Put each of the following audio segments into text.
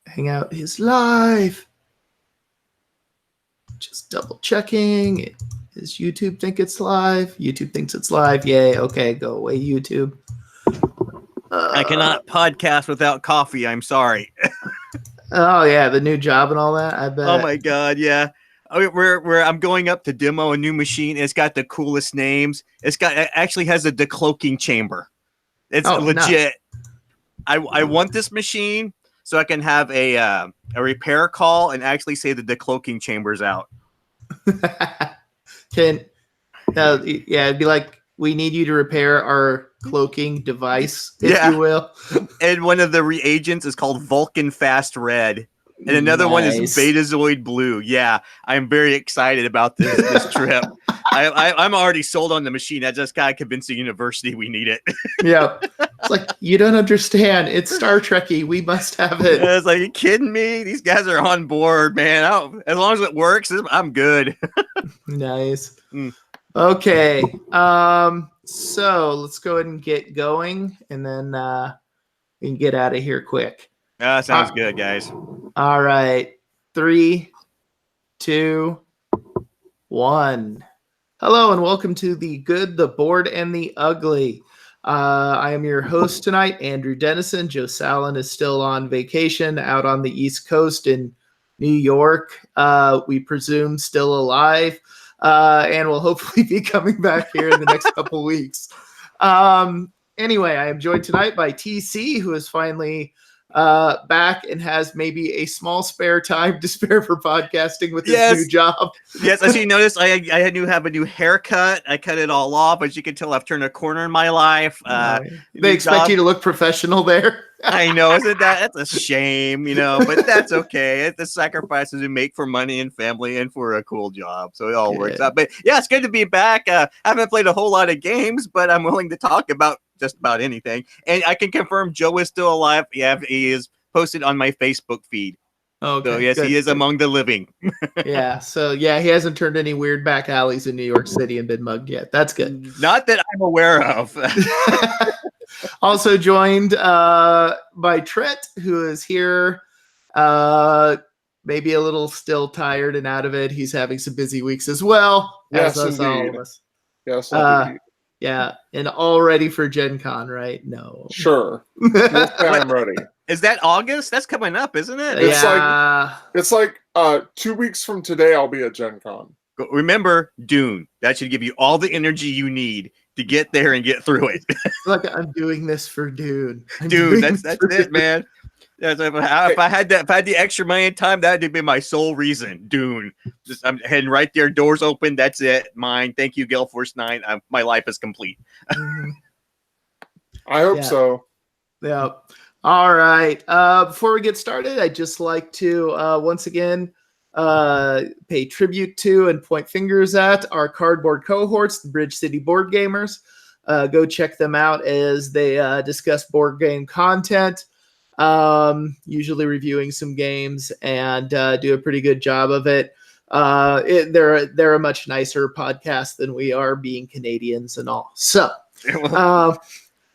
Hangout is live. Just double checking. Does YouTube think it's live? YouTube thinks it's live. Yay. Okay, go away, YouTube. I cannot podcast without coffee. I'm sorry. Oh yeah, the new job and all that. I bet. Oh my god, yeah. I'm going up to demo a new machine. It's got the coolest names. It actually has a decloaking chamber. It's legit. Nice. I want this machine so I can have a repair call and actually say the decloaking chamber's out. Yeah, it'd be like, we need you to repair our cloaking device, if you will. And one of the reagents is called Vulcan Fast Red. And another one is Betazoid Blue. Yeah, I'm very excited about this trip. I'm already sold on the machine. I just got to convince the university we need it. Yeah. It's like, you don't understand. It's Star Trek-y. We must have it. It's like, you kidding me? These guys are on board, man. As long as it works, I'm good. Nice. Okay. So let's go ahead and get going, and then we can get out of here quick. Sounds good, guys. All right. 3, 2, 1. Hello, and welcome to The Good, the Bored, and the Ugly. I am your host tonight, Andrew Dennison. Joe Sallin is still on vacation out on the East Coast in New York. We presume still alive, and will hopefully be coming back here in the next couple weeks. Anyway, I am joined tonight by TC, who is finally back and has maybe a small spare time to spare for podcasting with his new job. Yes, as you noticed, I have a new haircut. I cut it all off. As you can tell, I've turned a corner in my life. They expect you to look professional there. I know, isn't that's a shame, but that's okay. It's the sacrifices we make for money and family and for a cool job. So it all works out. But yeah, it's good to be back. I haven't played a whole lot of games, but I'm willing to talk about just about anything. And I can confirm Joe is still alive. Yeah, he is posted on my Facebook feed. Okay, so yes, he is among the living. Yeah. So yeah, he hasn't turned any weird back alleys in New York City and been mugged yet. That's good. Not that I'm aware of. Also joined by Trent, who is here. Maybe a little still tired and out of it. He's having some busy weeks as well. Yes, as all of us. Yes, indeed. Yeah, and all ready for Gen Con, right? No. Sure. I'm ready. Is that August? That's coming up, isn't it? It's like 2 weeks from today I'll be at Gen Con. Remember, Dune. That should give you all the energy you need to get there and get through it. Look, I'm doing this for Dune. Dude, that's it, man. If I had the extra money and time, that would be my sole reason. Dune. I'm heading right there. Doors open. That's it. Mine. Thank you, Gale Force 9. My life is complete. I hope so. Yeah. All right. Before we get started, I'd just like to once again pay tribute to and point fingers at our cardboard cohorts, the Bridge City Board Gamers. Go check them out as they discuss board game content. Usually reviewing some games and do a pretty good job of it. They're a much nicer podcast than we are, being Canadians and all. So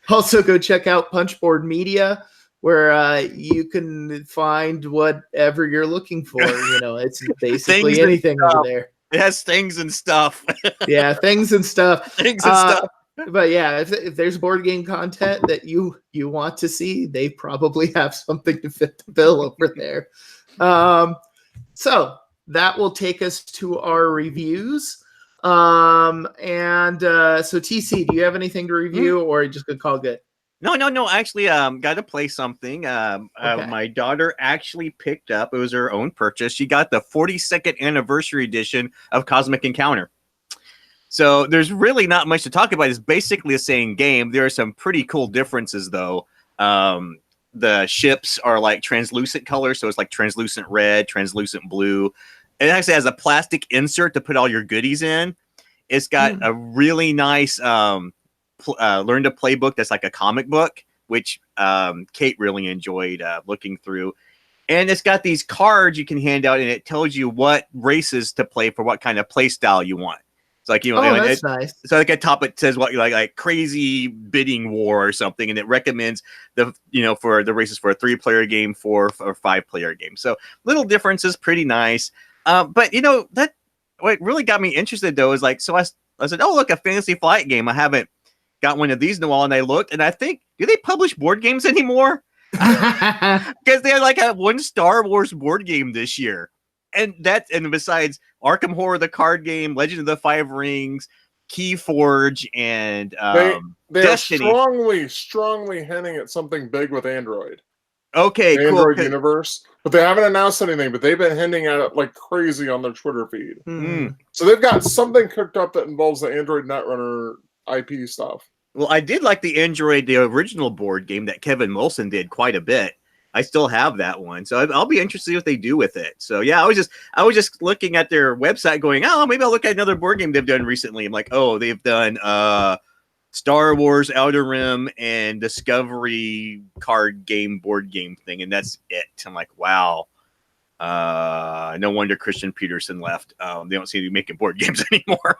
also go check out Punchboard Media, where you can find whatever you're looking for. It's basically anything over there. It has things and stuff. Yeah, things and stuff. Things and stuff. But yeah, if there's board game content that you want to see, they probably have something to fit the bill over there. So that will take us to our reviews. So TC, do you have anything to review, or are you just gonna call good? No. Actually, got to play something. Okay. My daughter actually picked up. It was her own purchase. She got the 42nd anniversary edition of Cosmic Encounter. So there's really not much to talk about. It's basically the same game. There are some pretty cool differences, though. The ships are like translucent colors, so it's like translucent red, translucent blue. It actually has a plastic insert to put all your goodies in. It's got a really nice learn to play book that's like a comic book, which Kate really enjoyed looking through. And it's got these cards you can hand out, and it tells you what races to play for what kind of play style you want. It's like, that's nice. So like at top it says what like crazy bidding war or something, and it recommends the for the races for a 3-player game, 4 or 5-player game. So little differences, pretty nice. But that what really got me interested though is like, so I said, oh look, a Fantasy Flight game. I haven't got one of these in a while, and I looked and I think, do they publish board games anymore? Because they had like one Star Wars board game this year. And besides Arkham Horror, the card game, Legend of the Five Rings, Keyforge, and they Destiny. are strongly hinting at something big with Android. Okay, the cool. Android universe, but they haven't announced anything. But they've been hinting at it like crazy on their Twitter feed. So they've got something cooked up that involves the Android Netrunner IP stuff. Well, I did like the original board game that Kevin Molson did quite a bit. I still have that one, so I'll be interested to see what they do with it. So yeah, I was just looking at their website, going, oh, maybe I'll look at another board game they've done recently. I'm like, oh, they've done Star Wars, Outer Rim, and Discovery card game board game thing, and that's it. I'm like, wow. No wonder Christian Peterson left. They don't seem to be making board games anymore.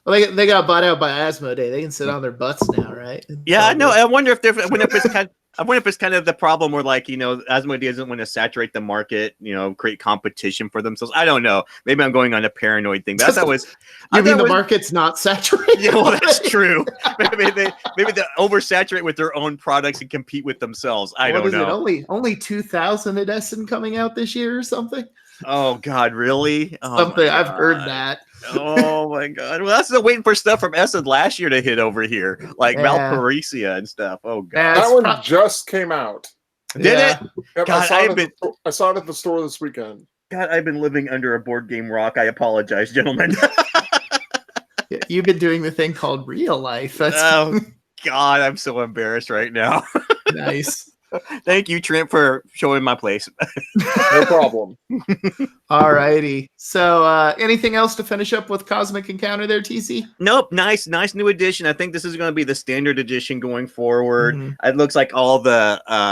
Well, they got bought out by Asmodee. They can sit on their butts now, right? Yeah, no. I wonder if it's kind of the problem where, like, Asmodee doesn't want to saturate the market, create competition for themselves. I don't know. Maybe I'm going on a paranoid thing. But you mean the market's not saturated? Yeah, well, that's true. maybe they oversaturate with their own products and compete with themselves. I don't know. Only 2,000 at Essen coming out this year or something? Oh God, really? Something I've heard that. Oh my God! Well, that's still waiting for stuff from Essen last year to hit over here, like Valparaiso and stuff. Oh God, that one just came out. Did it? Yep, God, I saw it at the store this weekend. God, I've been living under a board game rock. I apologize, gentlemen. You've been doing the thing called real life. Oh God, I'm so embarrassed right now. Nice. Thank you, Trent, for showing my place. No problem. All righty. So anything else to finish up with Cosmic Encounter there, TC? Nope. Nice new edition. I think this is going to be the standard edition going forward. It looks like all my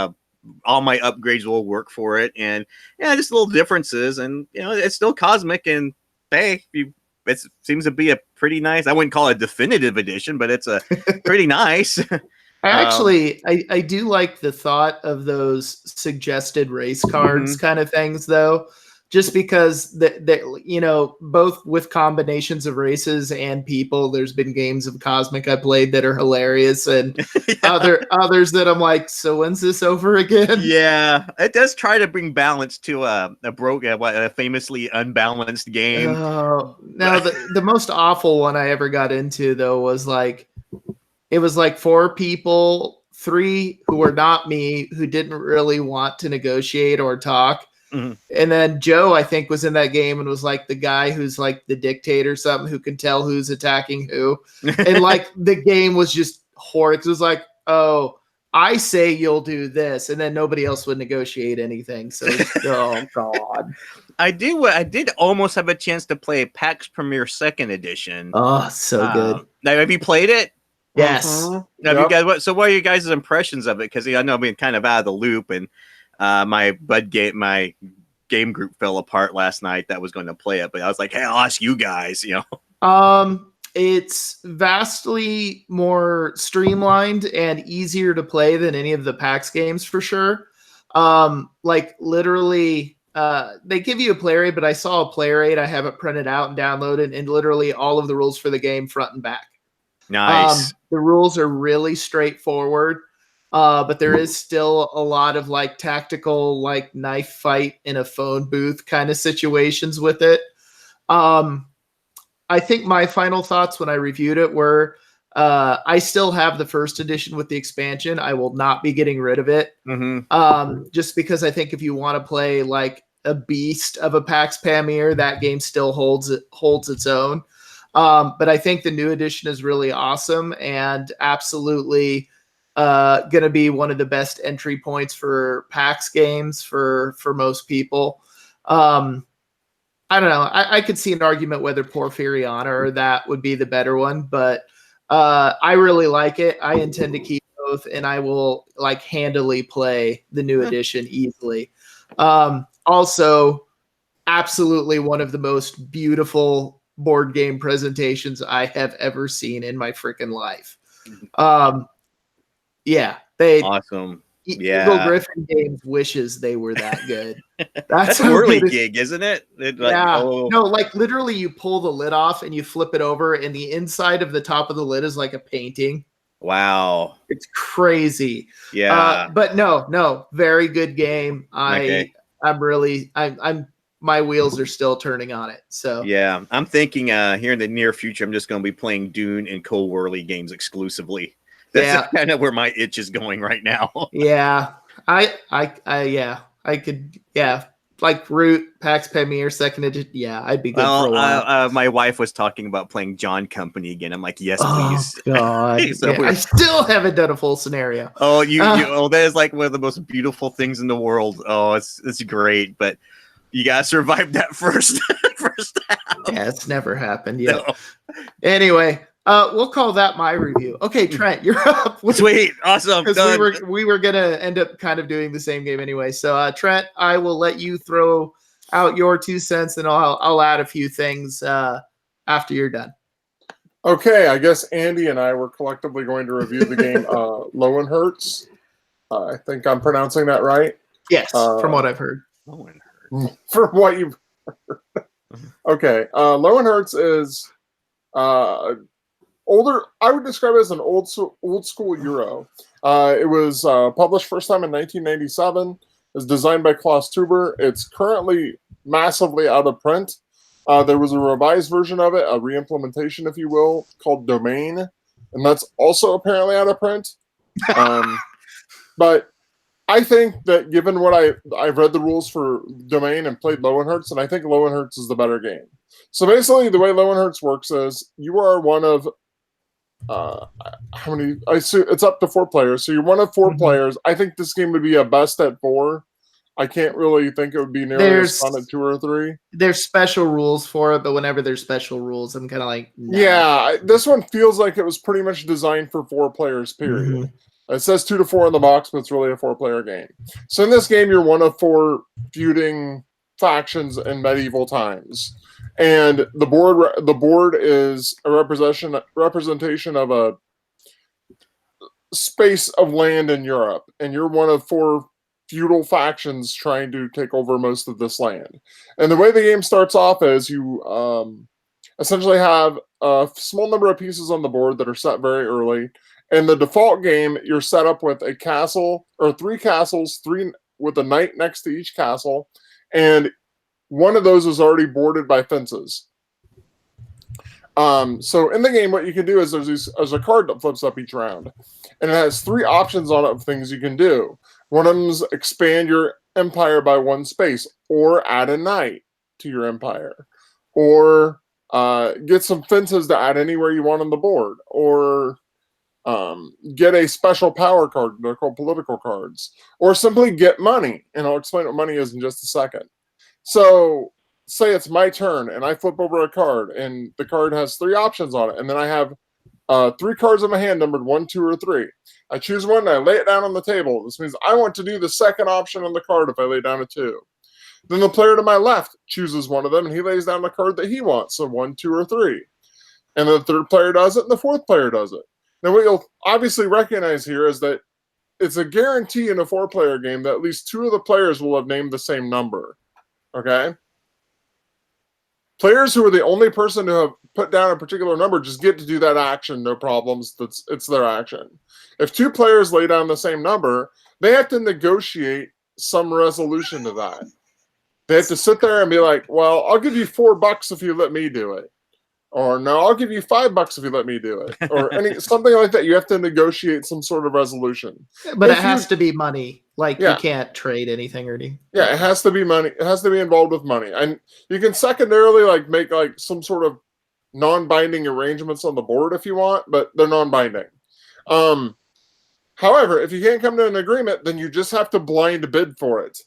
upgrades will work for it. And yeah, just little differences. And it's still Cosmic, and hey, it seems to be a pretty nice, I wouldn't call it a definitive edition, but it's a pretty nice. I do like the thought of those suggested race cards kind of things, though, just because both with combinations of races and people, there's been games of Cosmic I played that are hilarious, and others that I'm like, so when's this over again? Yeah, it does try to bring balance to a famously unbalanced game. Now the most awful one I ever got into, though, was like, it was like 4 people, 3 who were not me, who didn't really want to negotiate or talk. And then Joe, I think, was in that game and was like the guy who's like the dictator or something, who can tell who's attacking who. And like the game was just horrid. It was like, oh, I say you'll do this. And then nobody else would negotiate anything. So, oh, God. I did almost have a chance to play PAX Premier 2nd Edition. Oh, so good. Now, have you played it? Yes. Now, you guys, what are your guys' impressions of it? Because I know I'm being kind of out of the loop, and my game group fell apart last night that was going to play it, but I was like, hey, I'll ask you guys, It's vastly more streamlined and easier to play than any of the PAX games, for sure. Like literally, they give you a play rate, but I saw a play rate. I have it printed out and downloaded, and literally all of the rules for the game front and back. Nice. The rules are really straightforward, but there is still a lot of like tactical, like knife fight in a phone booth kind of situations with it. I think my final thoughts when I reviewed it were, I still have the first edition with the expansion. I will not be getting rid of it. Just because I think if you want to play like a beast of a PAX Pamir, that game still holds its own. But I think the new edition is really awesome and absolutely going to be one of the best entry points for PAX games for most people. I don't know. I could see an argument whether Porphyriana or that would be the better one, but I really like it. I intend to keep both, and I will like handily play the new edition easily. Also, absolutely one of the most beautiful board game presentations I have ever seen in my freaking life. Yeah, they awesome. Eagle Griffin Games wishes they were that good. That's a whirly gig, isn't it? No, like literally you pull the lid off and you flip it over and the inside of the top of the lid is like a painting. Wow. It's crazy. Yeah. But no, very good game. I'm my wheels are still turning on it. So yeah, I'm thinking here in the near future, I'm just going to be playing Dune and co-whirly games exclusively. That's kind of where my itch is going right now. Yeah. I could, like Root, Pax Pamir, second edition. Yeah, I'd be good for a while. My wife was talking about playing John Company again. I'm like, yes, please. Oh, God. So I still haven't done a full scenario. Oh, that is like one of the most beautiful things in the world. Oh, it's great, but you gotta survive that first half. Yeah, it's never happened yet. No. Anyway. We'll call that my review. Okay, Trent, you're up. Sweet, awesome. Because we were gonna end up kind of doing the same game anyway. So, Trent, I will let you throw out your 2 cents, and I'll add a few things after you're done. Okay, I guess Andy and I were collectively going to review the game Lowenhertz. I think I'm pronouncing that right. Yes, from what I've heard. Lowenhertz. From what you've heard. Okay, Lowenhertz is older. I would describe it as an old school Euro. It was published first time in 1997. It's designed by Klaus Tuber. It's currently massively out of print. There was a revised version of it, a re-implementation, if you will, called Domain, and that's also apparently out of print. But I think that given what I've read the rules for Domain and played Lowenhertz, and I think Lowenhertz is the better game. So basically, the way Lowenhertz works is you are one of how many? It's up to 4 players. So you're one of 4 players. I think this game would be a best at 4. I can't really think it would be nearly as fun at 2 or 3. There's special rules for it, but whenever there's special rules, I'm kind of like, nah. Yeah, this one feels like it was pretty much designed for 4 players, period. It says 2 to 4 on the box, but it's really a 4-player game. So in this game, you're one of 4 feuding factions in medieval times. And the board is a representation of a space of land in Europe, and you're one of 4 feudal factions trying to take over most of this land. And the way the game starts off is you essentially have a small number of pieces on the board that are set very early. In the default game, you're set up with a castle or 3 castles, 3 with a knight next to each castle, and one of those is already boarded by fences. So in the game, what you can do is there's a card that flips up each round, and it has 3 options on it of things you can do. One of them is expand your empire by 1 space, or add a knight to your empire, or get some fences to add anywhere you want on the board, or get a special power card. They're called political cards, or simply get money. And I'll explain what money is in just a second. So say it's my turn and I flip over a card and the card has 3 options on it. And then I have 3 cards in my hand numbered 1, 2, or 3. I choose one and I lay it down on the table. This means I want to do the second option on the card if I lay down a 2. Then the player to my left chooses one of them and he lays down the card that he wants. So 1, 2, or 3. And the 3rd player does it and the 4th player does it. Now what you'll obviously recognize here is that it's a guarantee in a 4-player game that at least 2 of the players will have named the same number. Okay? Players who are the only person to have put down a particular number just get to do that action, no problems. It's their action. If 2 players lay down the same number, they have to negotiate some resolution to that. They have to sit there and be like, well, I'll give you $4 if you let me do it. Or no, I'll give you $5 if you let me do it. Or something like that. You have to negotiate some sort of resolution. But it has to be money. Like you can't trade anything or anything. Yeah, it has to be money. It has to be involved with money. And you can secondarily make some sort of non-binding arrangements on the board if you want, but they're non-binding. However, if you can't come to an agreement, then you just have to blind bid for it.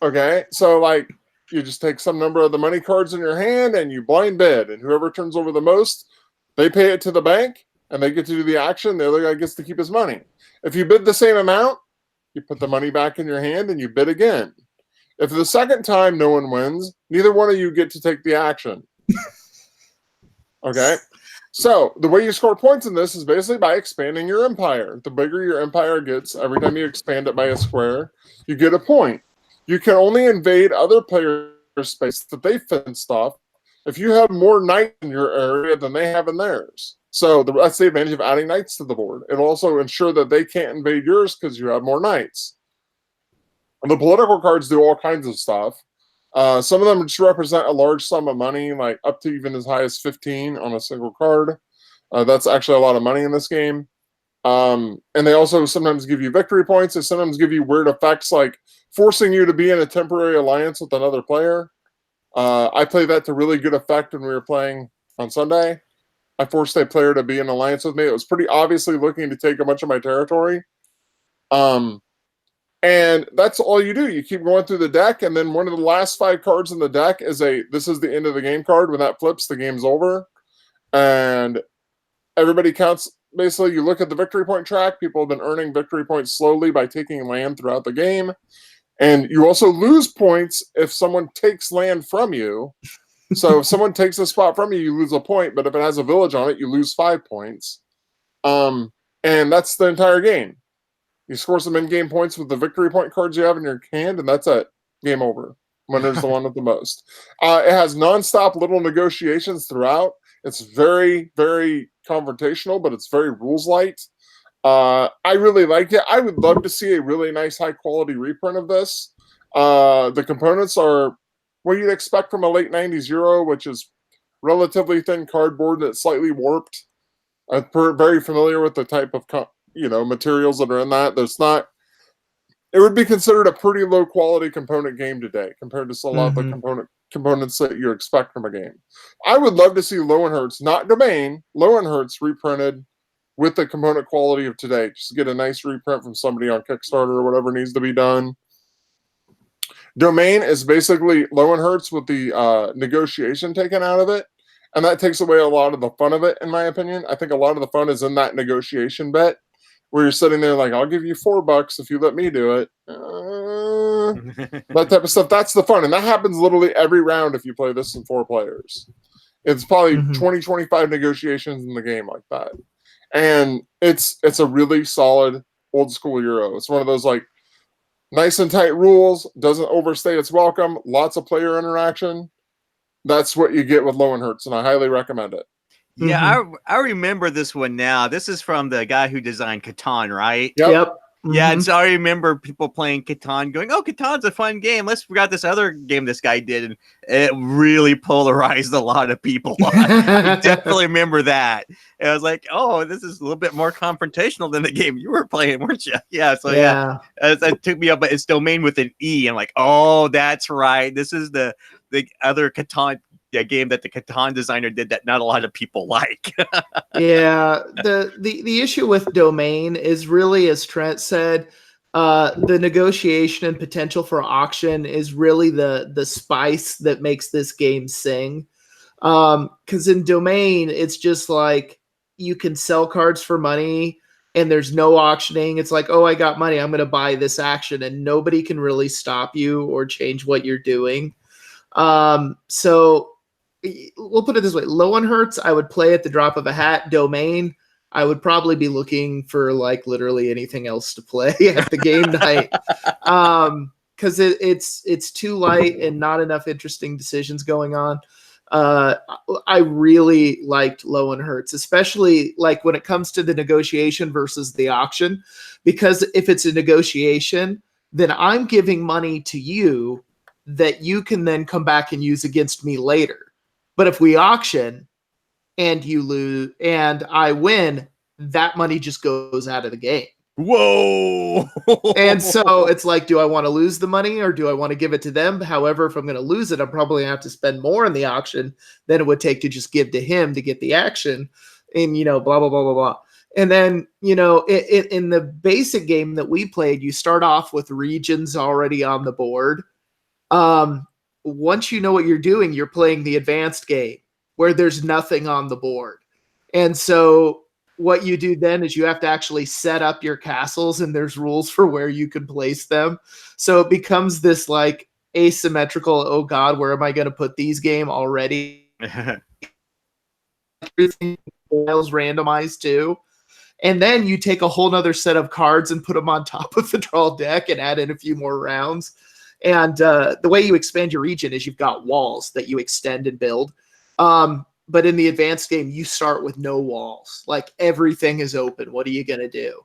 Okay? So you just take some number of the money cards in your hand and you blind bid, and whoever turns over the most, they pay it to the bank and they get to do the action. The other guy gets to keep his money. If you bid the same amount, you put the money back in your hand and you bid again. If the second time no one wins, neither one of you get to take the action. Okay. So the way you score points in this is basically by expanding your empire. The bigger your empire gets, every time you expand it by a square, you get a point. You can only invade other players' space that they fenced off if you have more knights in your area than they have in theirs. So that's the advantage of adding knights to the board. It'll also ensure that they can't invade yours because you have more knights. And the political cards do all kinds of stuff. Some of them just represent a large sum of money, like up to even as high as 15 on a single card. That's actually a lot of money in this game. And they also sometimes give you victory points. They sometimes give you weird effects like forcing you to be in a temporary alliance with another player. I played that to really good effect when we were playing on Sunday. I forced a player to be in alliance with me. It was pretty obviously looking to take a bunch of my territory. And that's all you do. You keep going through the deck, and then one of the last 5 cards in the deck is this is the end of the game card. When that flips, the game's over. And everybody counts. Basically, you look at the victory point track. People have been earning victory points slowly by taking land throughout the game. And you also lose points if someone takes land from you. So if someone takes a spot from you, you lose a point. But if it has a village on it, you lose 5 points. And that's the entire game. You score some in-game points with the victory point cards you have in your hand, and that's it. Game over. Winner's the one with the most. It has nonstop little negotiations throughout. It's very, very confrontational, but it's very rules light. I really liked it. I would love to see a really nice, high-quality reprint of this. The components are what you'd expect from a late 90s Euro, which is relatively thin cardboard that's slightly warped. I'm very familiar with the type of materials that are in that. It would be considered a pretty low quality component game today compared to a lot of the components that you expect from a game. I would love to see Lowenherz, not Domain, Lowenherz reprinted with the component quality of today. Just get a nice reprint from somebody on Kickstarter or whatever needs to be done. Domain is basically Lowenherz with the negotiation taken out of it. And that takes away a lot of the fun of it, in my opinion. I think a lot of the fun is in that negotiation bit, where you're sitting there like, I'll give you $4 if you let me do it. That type of stuff. That's the fun. And that happens literally every round if you play this in 4 players. It's probably 20, 25 negotiations in the game like that. And it's a really solid old school Euro. It's one of those like nice and tight rules, doesn't overstay its welcome, lots of player interaction. That's what you get with Lowenherz, and I highly recommend it. Yeah, I remember this one now. This is from the guy who designed Catan, right? Yep. Yeah, and so I remember people playing Catan going, oh, Catan's a fun game. Let's forget this other game this guy did. And it really polarized a lot of people. I definitely remember that. And I was like, oh, this is a little bit more confrontational than the game you were playing, weren't you? Yeah, so yeah. It took me up, but it's Domain with an E. I'm like, oh, that's right. This is the other Catan game that the Catan designer did that not a lot of people like. Yeah, the issue with Domain is really, as Trent said, the negotiation and potential for auction is really the spice that makes this game sing. Because in Domain, it's just like you can sell cards for money and there's no auctioning. It's like, oh, I got money, I'm going to buy this action, and nobody can really stop you or change what you're doing. So we'll put it this way: Lowenherz, I would play at the drop of a hat. Domain, I would probably be looking for like literally anything else to play at the game night, because it's too light and not enough interesting decisions going on. I really liked Lowenherz, especially like when it comes to the negotiation versus the auction, because if it's a negotiation, then I'm giving money to you that you can then come back and use against me later. But if we auction and you lose and I win, that money just goes out of the game. Whoa. And so it's like, do I want to lose the money or do I want to give it to them? However, if I'm going to lose it, I'm probably going to have to spend more in the auction than it would take to just give to him to get the action, and, blah, blah, blah, blah, blah. And then, in the basic game that we played, you start off with regions already on the board. Once you know what you're doing, you're playing the advanced game where there's nothing on the board. And so what you do then is you have to actually set up your castles, and there's rules for where you can place them. So it becomes this like asymmetrical, oh God, where am I going to put these game already? everything files randomized too. And then you take a whole nother set of cards and put them on top of the draw deck and add in a few more rounds. And the way you expand your region is you've got walls that you extend and build. But in the advanced game, you start with no walls. Like everything is open. What are you going to do?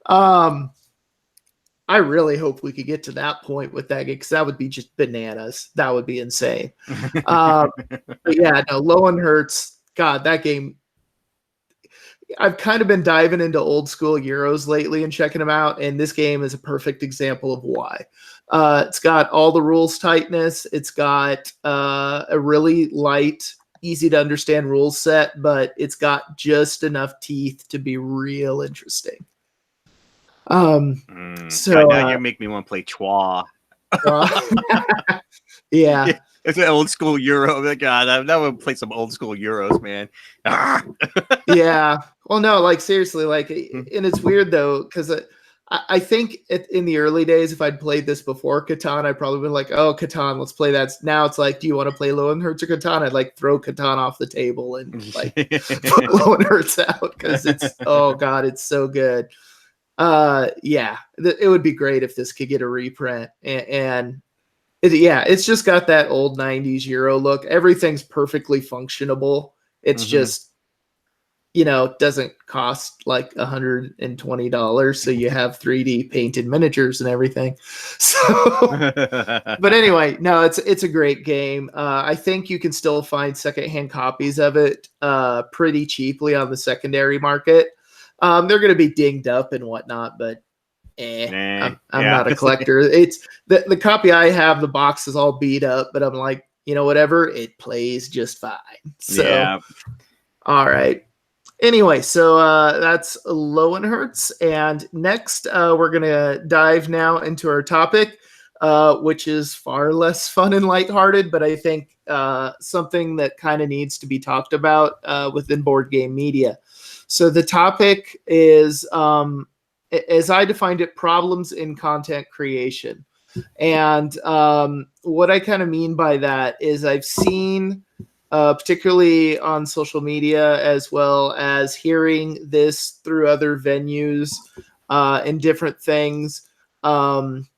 I really hope we could get to that point with that game because that would be just bananas. That would be insane. But yeah, no, Lowen Hertz, God, that game. I've kind of been diving into old school Euros lately and checking them out, and this game is a perfect example of why. It's got all the rules tightness. It's got a really light, easy to understand rule set, but it's got just enough teeth to be real interesting. So now you make me want to play Chua. Yeah. It's an old school Euro. God, that would play some old school Euros, man. Yeah. Well, no, like seriously, like, and it's weird though, because I think in the early days, if I'd played this before Catan, I'd probably been like, oh, Catan, let's play that. Now it's like, do you want to play Lowenherz or Catan? I'd like throw Catan off the table and like put Lowenherz out because it's, oh God, it's so good. Yeah, it would be great if this could get a reprint and it's just got that old 90s Euro look. Everything's perfectly functionable. It's just, doesn't cost like $120. So you have 3D painted miniatures and everything. So, but anyway, no, it's a great game. I think you can still find secondhand copies of it pretty cheaply on the secondary market. They're going to be dinged up and whatnot, but I'm not a collector. It's the copy I have, the box is all beat up, but I'm like, whatever, it plays just fine. So, yeah. All right. Anyway, so that's Lowenherz. And next, we're going to dive now into our topic, which is far less fun and lighthearted, but I think something that kind of needs to be talked about within board game media. So the topic is, as I defined it, problems in content creation. And what I kind of mean by that is I've seen, particularly on social media, as well as hearing this through other venues and different things, some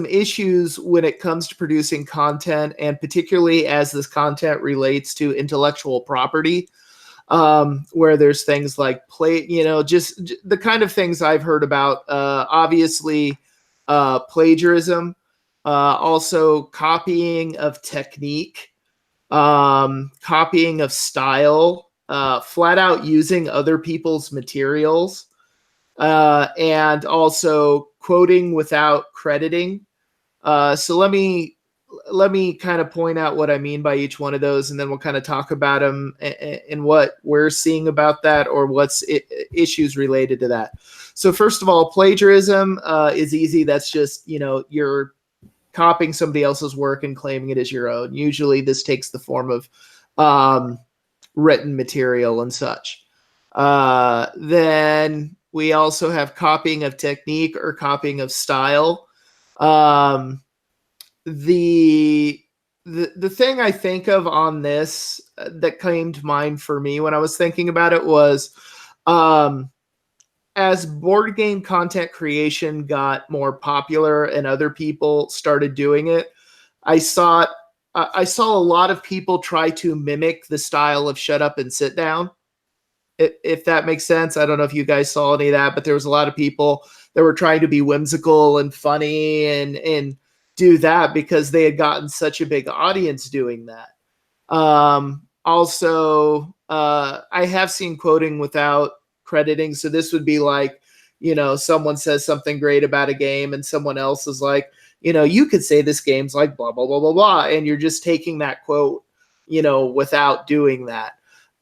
issues when it comes to producing content, and particularly as this content relates to intellectual property. Where there's things like just the kind of things I've heard about, obviously, plagiarism, also copying of technique, copying of style, flat out using other people's materials, and also quoting without crediting. So let me kind of point out what I mean by each one of those, and then we'll kind of talk about them and what we're seeing about that, or what's issues related to that. So first of all, plagiarism is easy. That's just, you're copying somebody else's work and claiming it as your own. Usually this takes the form of written material and such. Then we also have copying of technique or copying of style. The thing I think of on this that came to mind for me when I was thinking about it was, as board game content creation got more popular and other people started doing it, I saw a lot of people try to mimic the style of Shut Up and Sit Down. If that makes sense. I don't know if you guys saw any of that, but there was a lot of people that were trying to be whimsical and funny and do that because they had gotten such a big audience doing that. Also, I have seen quoting without crediting. So this would be like, someone says something great about a game and someone else is like, you could say this game's like blah, blah, blah, blah, blah. And you're just taking that quote, without doing that.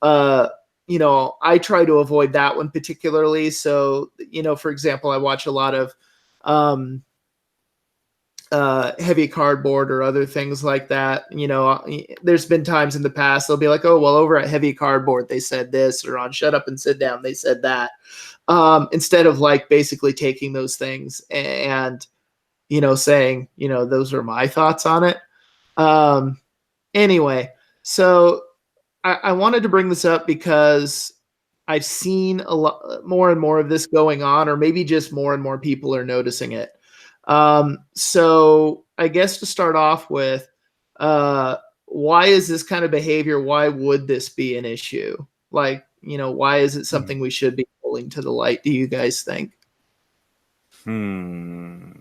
I try to avoid that one particularly. So, for example, I watch a lot of heavy cardboard or other things like that. There's been times in the past they'll be like, oh, well, over at heavy cardboard they said this, or on Shut Up and Sit Down they said that, instead of like basically taking those things and saying, those are my thoughts on it. Anyway, so I wanted to bring this up because I've seen a lot more and more of this going on, or maybe just more and more people are noticing it. So I guess to start off with, why is this kind of behavior? Why would this be an issue? Like, why is it something we should be pulling to the light? Do you guys think? Well,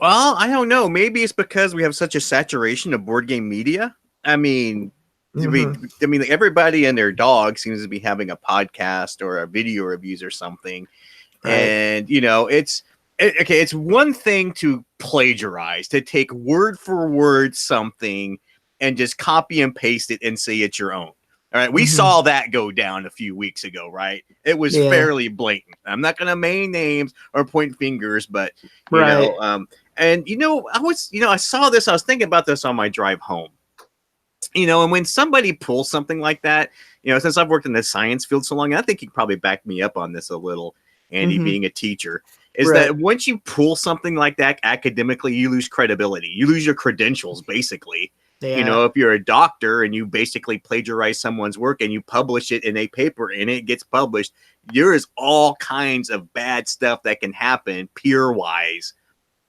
I don't know. Maybe it's because we have such a saturation of board game media. I mean, like everybody and their dog seems to be having a podcast or a video reviews or something. Right. And it's one thing to plagiarize, to take word for word something and just copy and paste it and say it's your own. All right, we saw that go down a few weeks ago, right? It was fairly blatant. I'm not going to name names or point fingers, but you know, and I saw this. I was thinking about this on my drive home. And when somebody pulls something like that, since I've worked in the science field so long, I think you can probably back me up on this a little, Andy, being a teacher, is that once you pull something like that academically, you lose credibility. You lose your credentials, basically. Yeah. If you're a doctor and you basically plagiarize someone's work and you publish it in a paper and it gets published, there is all kinds of bad stuff that can happen peer-wise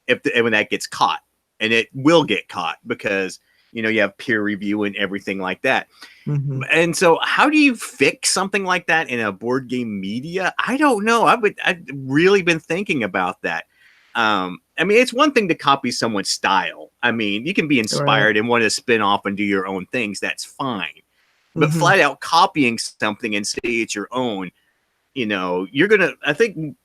when that gets caught. And it will get caught because you have peer review and everything like that. And so how do you fix something like that in a board game media? I don't know. I've really been thinking about that. It's one thing to copy someone's style. You can be inspired and want to spin off and do your own things. That's fine. But flat out copying something and say it's your own, you're going to, I think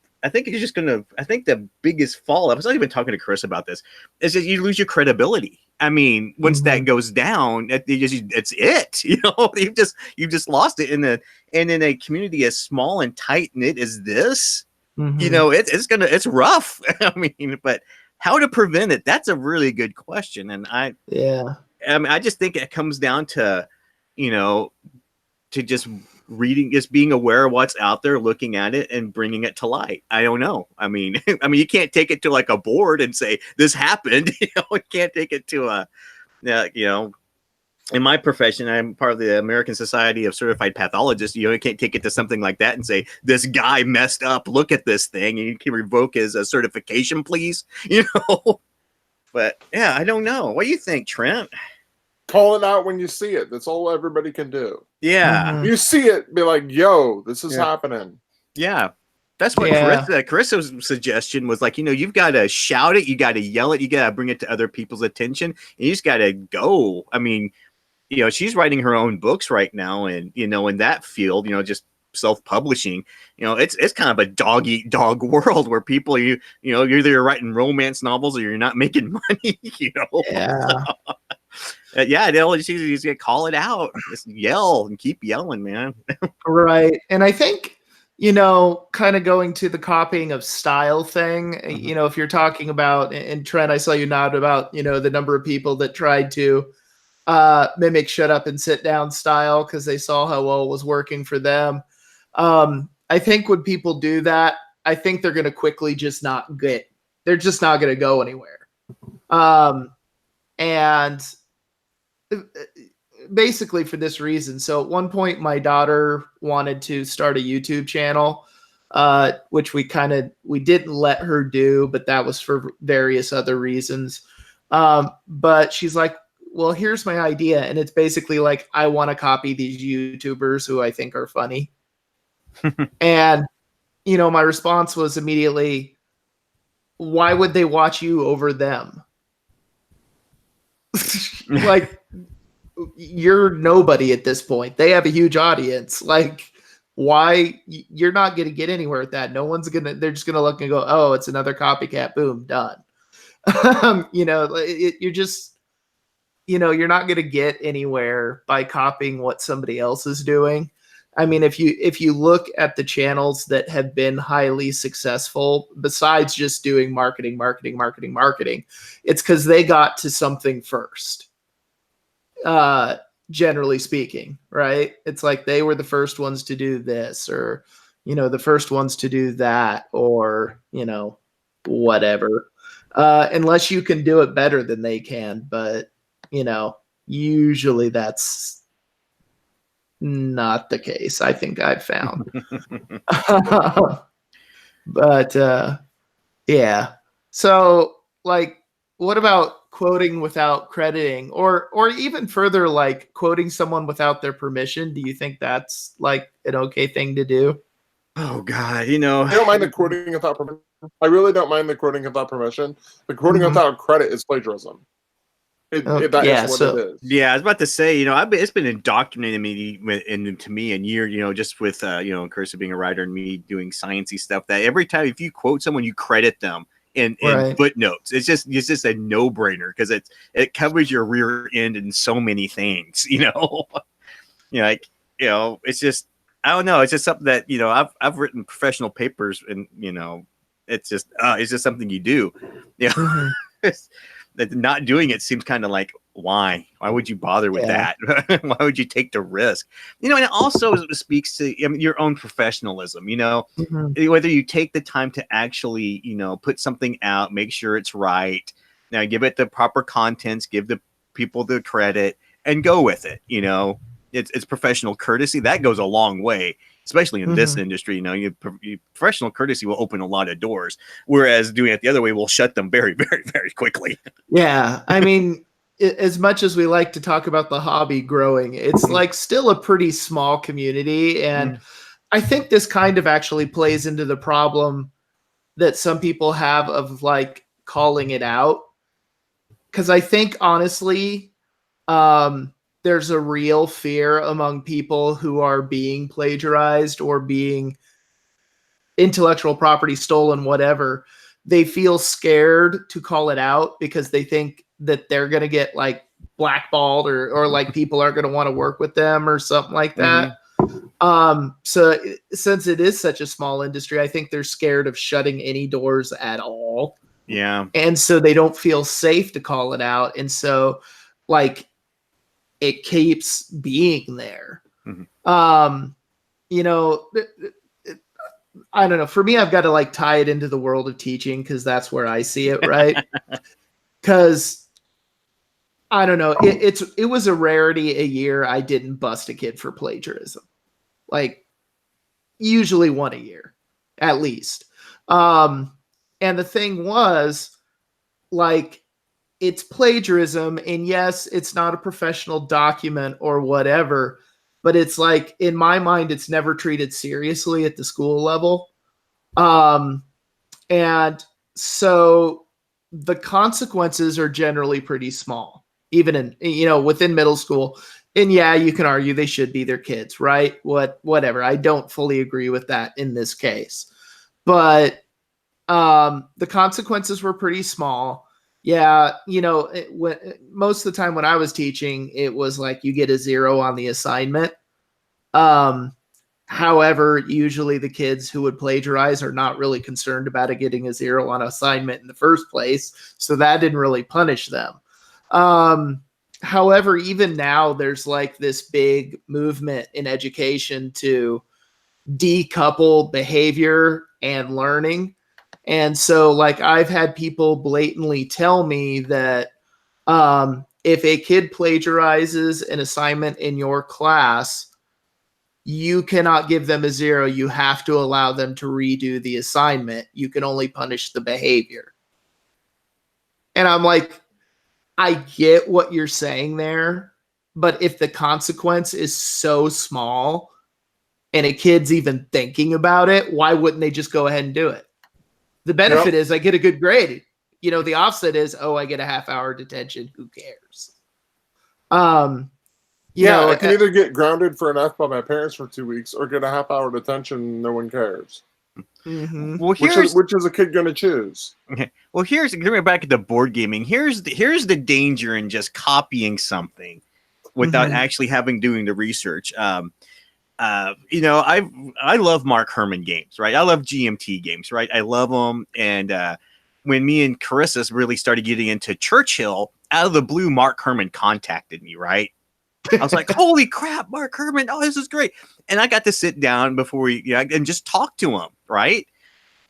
you're just going to, I think the biggest fall, I was not even talking to Chris about this, is that you lose your credibility. Once that goes down, it's it. You've just lost it in a community as small and tight knit as this. It's rough. But how to prevent it? That's a really good question. And I just think it comes down to, to just reading, just being aware of what's out there, looking at it and bringing it to light. I don't know. You can't take it to like a board and say this happened. You can't take it to in my profession, I'm part of the American Society of Certified Pathologists. You can't take it to something like that and say, this guy messed up. Look at this thing. And you can revoke his certification, please. But yeah, I don't know. What do you think, Trent? Call it out when you see it. That's all everybody can do. Yeah. You see it, be like, yo, this is happening. Yeah. That's what Carissa's suggestion was like, you've got to shout it. You got to yell it. You got to bring it to other people's attention. And you just got to go. She's writing her own books right now. And, in that field, just self-publishing, it's kind of a dog eat dog world where people, you're either writing romance novels or you're not making money, Yeah, they'll just call it out. Just yell and keep yelling, man. Right. And I think, kind of going to the copying of style thing, if you're talking about, and Trent, I saw you nod about, the number of people that tried to mimic shut up and sit down style because they saw how well it was working for them. I think when people do that, I think they're going to quickly they're just not going to go anywhere. And basically for this reason. So at one point, my daughter wanted to start a YouTube channel, which we didn't let her do, but that was for various other reasons. But she's like, well, here's my idea. And it's basically like, I want to copy these YouTubers who I think are funny. And, my response was immediately, why would they watch you over them? Like, you're nobody at this point. They have a huge audience. Like, why? You're not going to get anywhere with that. They're just going to look and go, oh, it's another copycat. Boom, done. You're just, you're not going to get anywhere by copying what somebody else is doing. If you look at the channels that have been highly successful, besides just doing marketing, it's because they got to something first. Generally speaking, right? It's like they were the first ones to do this, or, the first ones to do that, or, whatever. Unless you can do it better than they can. But, usually that's not the case. I think I've found. But yeah. So like, what about quoting without crediting, or even further, like quoting someone without their permission? Do you think that's like an okay thing to do? Oh God, I don't mind the quoting without permission. I really don't mind the quoting without permission. The quoting Mhm. without credit is plagiarism. That Yeah, is what so it is. yeah, I was about to say, it's been indoctrinated into me and year, just with Cursa being a writer and me doing sciencey stuff. That every time if you quote someone, you credit them in Right. footnotes. It's just a no brainer because it covers your rear end in so many things. It's just I don't know. It's just something that I've written professional papers and it's just something you do. Mhm. That not doing it seems kind of like why would you bother with Yeah. that? Why would you take the risk? And it also speaks to your own professionalism. Mhm. Whether you take the time to actually put something out, make sure it's right. Now give it the proper contents, give the people the credit, and go with it. It's professional courtesy that goes a long way, especially in this Mhm. industry. Professional courtesy will open a lot of doors, whereas doing it the other way will shut them very, very, very quickly. Yeah, I mean, as much as we like to talk about the hobby growing, it's like still a pretty small community, and I think this kind of actually plays into the problem that some people have of like calling it out. Because I think honestly, there's a real fear among people who are being plagiarized or being intellectual property stolen, whatever. They feel scared to call it out because they think that they're going to get like blackballed, or like people aren't going to want to work with them or something like that. So since it is such a small industry, I think they're scared of shutting any doors at all. Yeah. And so they don't feel safe to call it out. And so like it keeps being there. Um, you know, I don't know. For me, I've got to like tie it into the world of teaching because that's where I see it, right? Because I don't know, it was a rarity a year I didn't bust a kid for plagiarism. Like usually one a year, at least. And the thing was, like, it's plagiarism, and yes, it's not a professional document or whatever, but it's like in my mind, it's never treated seriously at the school level. Um, and so the consequences are generally pretty small, even in within middle school. And yeah, you can argue they should be their kids, right? Whatever. I don't fully agree with that in this case, but the consequences were pretty small. Yeah, most of the time when I was teaching, it was like you get a 0 on the assignment. Um, However, usually the kids who would plagiarize are not really concerned about it getting a 0 on assignment in the first place, so that didn't really punish them. However, even now, there's like this big movement in education to decouple behavior and learning. And so, like, I've had people blatantly tell me that if a kid plagiarizes an assignment in your class, you cannot give them a 0. You have to allow them to redo the assignment. You can only punish the behavior. And I'm like, I get what you're saying there, but if the consequence is so small and a kid's even thinking about it, why wouldn't they just go ahead and do it? The benefit is I get a good grade. The offset is, oh, I get a half-hour detention. Who cares? I can either get grounded for an F by my parents for 2 weeks or get a half-hour detention. No one cares. Mm-hmm. Well, which is a kid going to choose? Well, coming back at the board gaming. Here's the danger in just copying something without actually doing the research. I love Mark Herman games, right? I love GMT games, right? I love them. And when me and Carissa really started getting into Churchill, out of the blue, Mark Herman contacted me, right? I was like, holy crap, Mark Herman. Oh, this is great. And I got to sit down before and just talk to him, right?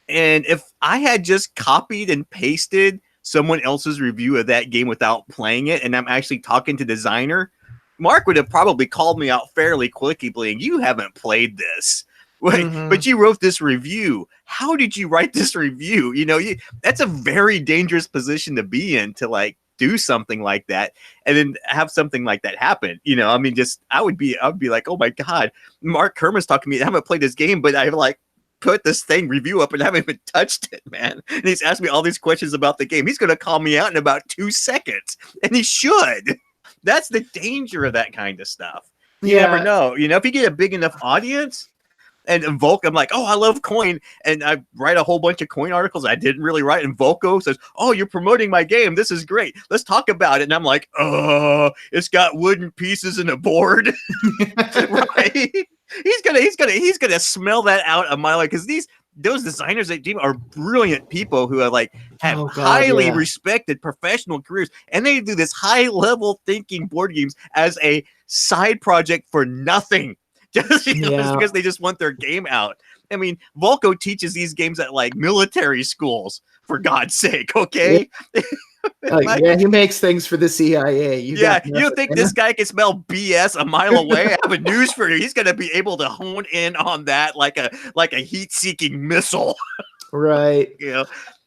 And if I had just copied and pasted someone else's review of that game without playing it, and I'm actually talking to the designer, Mark would have probably called me out fairly quickly, being, "You haven't played this." Wait, Mhm. but you wrote this review. How did you write this review? That's a very dangerous position to be in, to like do something like that and then have something like that happen. I mean, I would be like, oh my God, Mark Kerman's talking to me. I haven't played this game, but I've like put this thing review up and haven't even touched it, man. And he's asked me all these questions about the game. He's going to call me out in about 2 seconds, and he should. That's the danger of that kind of stuff. You never know. If you get a big enough audience, and Volk, I'm like, oh, I love coin, and I write a whole bunch of coin articles I didn't really write, and Volko says, oh, you're promoting my game, this is great, let's talk about it. And I'm like, it's got wooden pieces and a board. Right? He's gonna smell that out a mile, because those designers at Game are brilliant people who have highly respected professional careers, and they do this high level thinking board games as a side project for nothing. Just because they just want their game out. I mean, Volko teaches these games at like military schools, for God's sake, okay? He makes things for the CIA. You think this guy can smell BS a mile away? I have a news for you. He's going to be able to hone in on that like a heat-seeking missile. Right.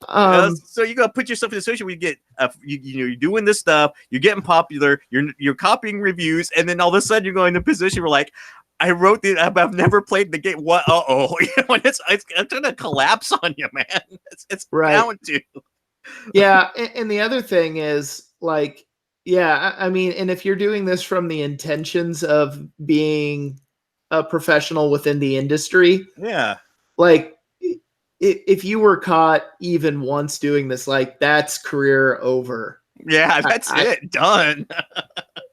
So you gotta put yourself in a situation where you get you're doing this stuff, you're getting popular, you're copying reviews, and then all of a sudden you're going to a position where like, I wrote the. I've never played the game. What? It's gonna collapse on you, man. It's bound to. Yeah, and the other thing is like, I mean, and if you're doing this from the intentions of being a professional within the industry, like if you were caught even once doing this, like that's career over. Yeah, that's it. Done.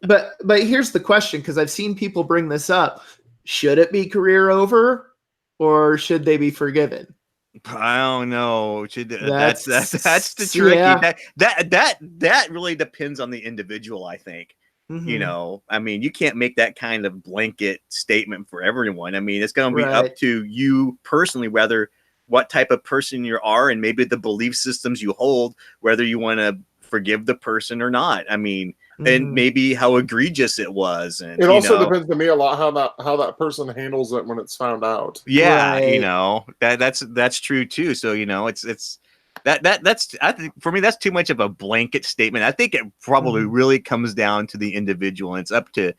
But here's the question, because I've seen people bring this up. Should it be career over, or should they be forgiven? I don't know. That's the tricky. Yeah. That really depends on the individual, I think. Mm-hmm. I mean, you can't make that kind of blanket statement for everyone. I mean, it's going to be up to you personally, whether what type of person you are, and maybe the belief systems you hold, whether you want to forgive the person or not. I mean, and maybe how egregious it was. And it also depends to me a lot how that person handles it when it's found out. Yeah, that's true too. So it's that's I think for me that's too much of a blanket statement. I think it probably really comes down to the individual, and it's up to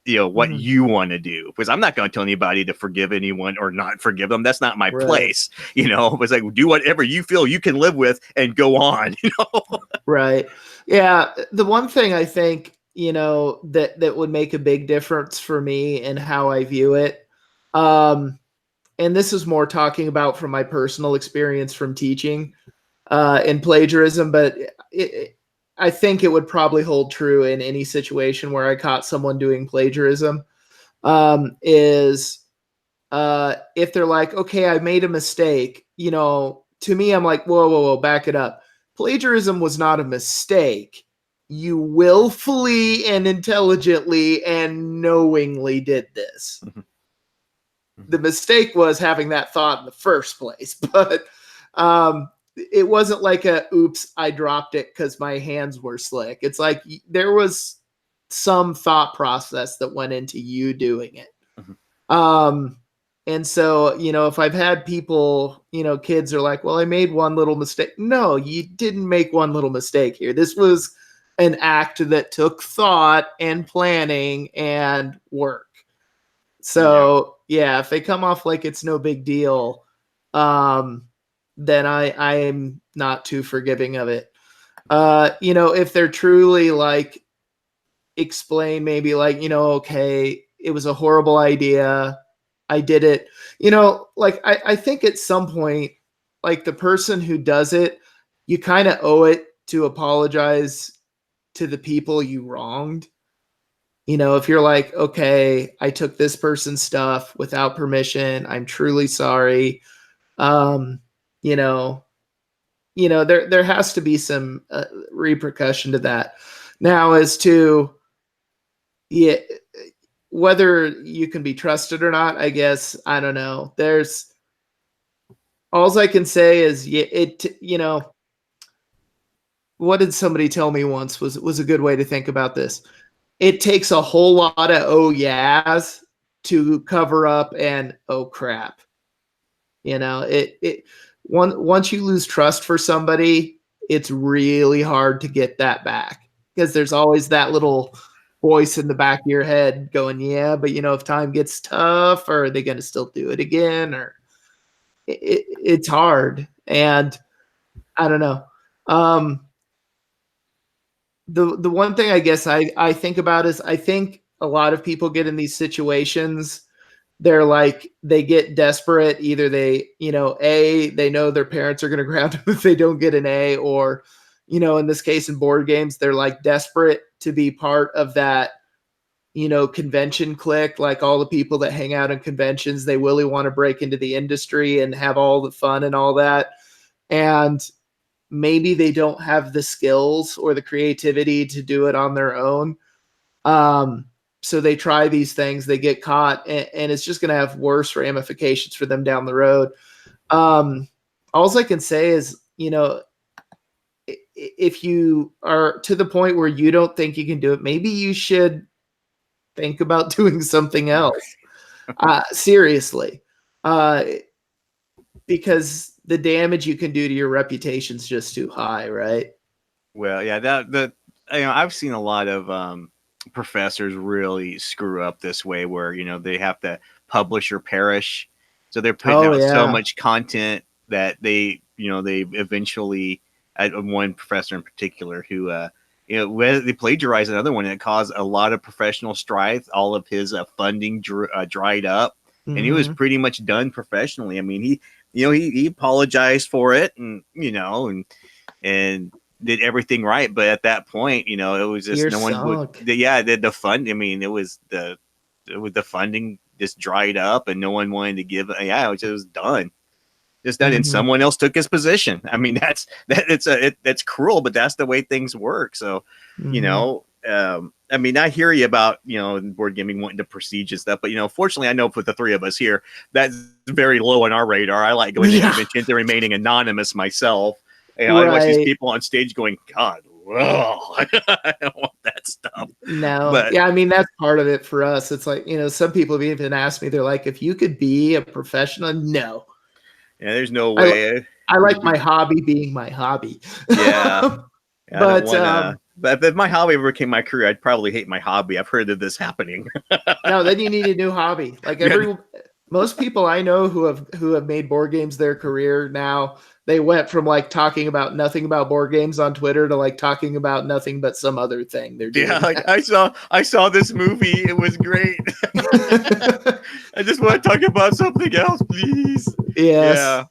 what you want to do, because I'm not going to tell anybody to forgive anyone or not forgive them. That's not my place. It's like, do whatever you feel you can live with and go on. Right. Yeah. The one thing I think that would make a big difference for me and how I view it, and this is more talking about from my personal experience from teaching in plagiarism, but I think it would probably hold true in any situation where I caught someone doing plagiarism, is if they're like, okay, I made a mistake, to me, I'm like, whoa, back it up. Plagiarism was not a mistake. You willfully and intelligently and knowingly did this. The mistake was having that thought in the first place, but it wasn't like oops, I dropped it because my hands were slick. It's like there was some thought process that went into you doing it. And so, if I've had people, kids are like, well, I made one little mistake. No, you didn't make one little mistake here. This was an act that took thought and planning and work. So if they come off like it's no big deal, then I am not too forgiving of it. If they're truly like explain maybe like, okay, it was a horrible idea, I did it, like I think at some point, like the person who does it, you kind of owe it to apologize to the people you wronged. If you're like, okay, I took this person's stuff without permission, I'm truly sorry. There has to be some repercussion to that. Now, as to whether you can be trusted or not, I guess, I don't know. There's all I can say is what did somebody tell me once was a good way to think about this. it takes a whole lot of oh yeahs to cover up and oh crap. Once you lose trust for somebody, it's really hard to get that back, because there's always that little voice in the back of your head going, yeah, but if time gets tough, or are they going to still do it again? Or it's hard. And I don't know. The one thing I guess I think about is, I think a lot of people get in these situations. They're like, they get desperate. Either they, they know their parents are going to ground them if they don't get an A, or, in this case, in board games, they're like desperate to be part of that, convention clique, like all the people that hang out in conventions. They really want to break into the industry and have all the fun and all that. And maybe they don't have the skills or the creativity to do it on their own. So they try these things, they get caught, and it's just going to have worse ramifications for them down the road. All I can say is, if you are to the point where you don't think you can do it, maybe you should think about doing something else. Seriously. Because the damage you can do to your reputation is just too high, right? Well, yeah, I've seen a lot of professors really screw up this way, where they have to publish or perish, so they're putting out so much content that they eventually, one professor in particular who they plagiarized another one, and it caused a lot of professional strife. All of his funding dried up, and he was pretty much done professionally. I mean, he apologized for it, and and did everything right, but at that point, it was just no one would. The fund. I mean, it was the funding just dried up, and no one wanted to give. Yeah, it was just done. Just done, and someone else took his position. I mean, that's cruel, but that's the way things work. So, I mean, I hear you about board gaming wanting to prestige and stuff, but fortunately, I know for the three of us here, that's very low on our radar. I like going to conventions and remaining anonymous myself. And I watch these people on stage going, God, whoa, I don't want that stuff. No, but I mean, that's part of it for us. It's like, some people have even asked me, they're like, if you could be a professional, no. Yeah, there's no way. I like my hobby being my hobby. Yeah. But if my hobby ever became my career, I'd probably hate my hobby. I've heard of this happening. No, then you need a new hobby. Like most people I know who have made board games their career now, they went from like talking about nothing about board games on Twitter to like talking about nothing but some other thing they're doing. Yeah, like I saw this movie. It was great. I just want to talk about something else, please. Yes.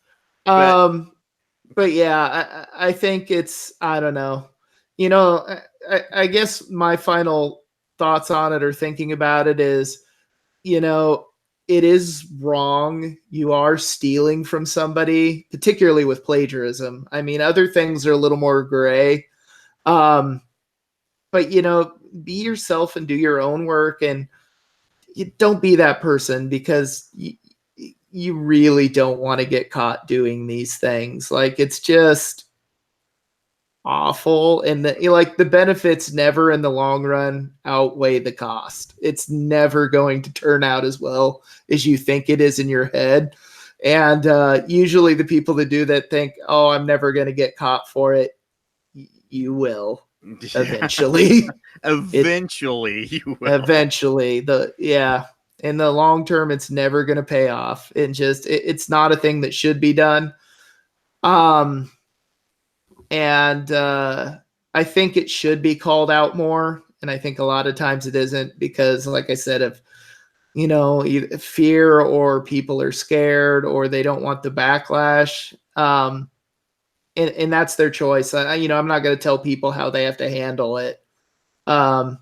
Yeah. But yeah, I think it's, I don't know. I guess my final thoughts on it, or thinking about it, is, it is wrong. You are stealing from somebody, particularly with plagiarism. I mean, other things are a little more gray. But, be yourself and do your own work, and you don't be that person, because you really don't want to get caught doing these things. Like, it's just awful, and the benefits never in the long run outweigh the cost. It's never going to turn out as well as you think it is in your head. And usually the people that do that think, oh, I'm never going to get caught for it. You will eventually. Eventually you will. Eventually. In the long term, it's never going to pay off. It's not a thing that should be done. And I think it should be called out more. And I think a lot of times it isn't, because, like I said, if, either fear, or people are scared, or they don't want the backlash. And that's their choice. I'm not going to tell people how they have to handle it. But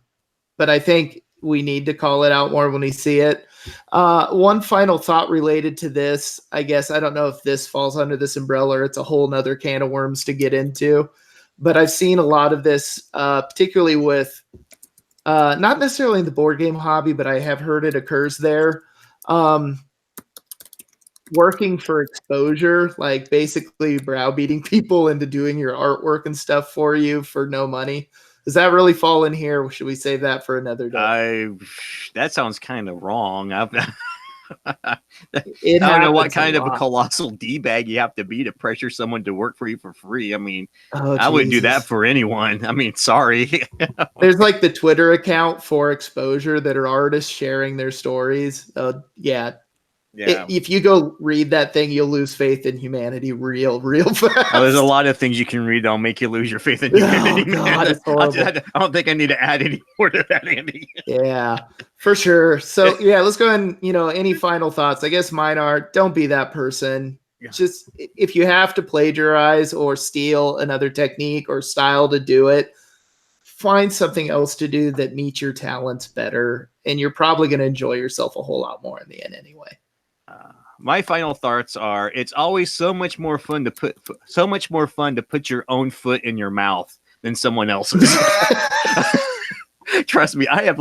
I think we need to call it out more when we see it. One final thought related to this, I guess, I don't know if this falls under this umbrella, or it's a whole nother can of worms to get into, but I've seen a lot of this, particularly with, not necessarily in the board game hobby, but I have heard it occurs there. Working for exposure, like basically browbeating people into doing your artwork and stuff for you for no money. Does that really fall in here? Or should we save that for another day? That sounds kind of wrong. I It don't know what happens kind of a lot. colossal D-bag you have to be to pressure someone to work for you for free. I mean, Oh, I wouldn't do that Jesus. for anyone. I mean, sorry. There's like the Twitter account for exposure that are artists sharing their stories. Yeah. Yeah. If you go read that thing, you'll lose faith in humanity real fast. There's a lot of things you can read that'll make you lose your faith in humanity. Oh, God, it's horrible. I don't think I need to add any more to that, Andy. Yeah, for sure. So yeah, let's go ahead and, any final thoughts? I guess mine are, don't be that person. Yeah. Just if you have to plagiarize or steal another technique or style to do it, find something else to do that meets your talents better. And you're probably going to enjoy yourself a whole lot more in the end anyway. My final thoughts are: it's always so much more fun to put your own foot in your mouth than someone else's. Trust me, I have